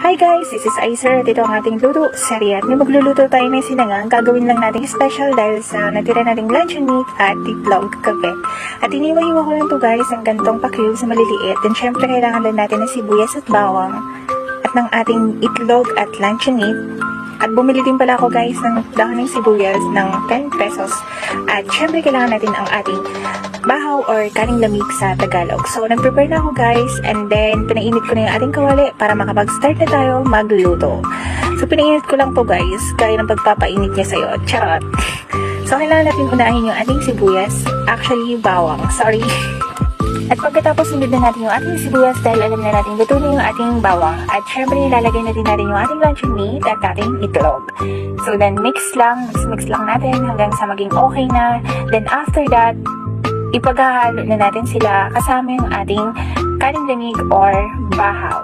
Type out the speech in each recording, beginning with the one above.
Hi guys, this is Aiser. Dito ang ating luto serye. At magluluto tayo ng sinangag. Gagawin lang natin special dahil sa natira nating luncheon meat at itlog kape. At iniwa-iwa ko lang to guys ang gantong pa-cubes na maliliit. Then syempre kailangan lang natin ng sibuyas at bawang at ng ating itlog at luncheon meat. At bumili din pala ako guys ng dahon ng sibuyas ng 10 pesos. At syempre kailangan natin ang ating bahaw or kaning lamig sa Tagalog. So, nag-prepare na ako guys and then pinainit ko na yung ating kawali para makapag-start na tayo magluto. So, pinainit ko lang po guys, gaya ng pagpapainit niya sa'yo. Charot! So, kailangan natin unahin yung ating sibuyas. Actually, bawang. Sorry. At pagkatapos sunod na natin yung ating sibuyas dahil alam na natin luto na yung ating bawang. At syempre, ilalagay na din natin yung ating luncheon meat at ating itlog. So, then mix lang natin hanggang sa maging okay na. Then after that, ipaghahalo na natin sila kasama yung ating kaning lamig or bahaw.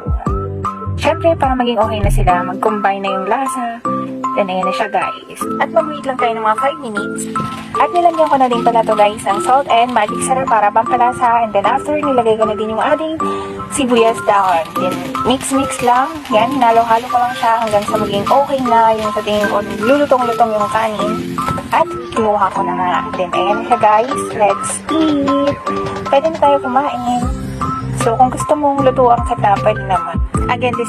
Siyempre, para maging okay na sila, mag-combine na yung lasa. Then, ayan na siya guys. At mag-wait lang tayo ng mga 5 minutes. At nilagyan ko na din pala to guys ng salt and magic sarap para pampalasa. And then after, nilagay ko na din yung ating sibuyas dahon. Then, mix lang. Yan, hinalo-halo ko lang siya hanggang sa maging okay na yung sa tingin ko lulutong-lutong yung kanin. At kinuha ko na nga. Then, ayan na siya guys. Let's eat! Pwede na tayo kumain. So, kung gusto mong lutuan kita, pwede naman. Again, this is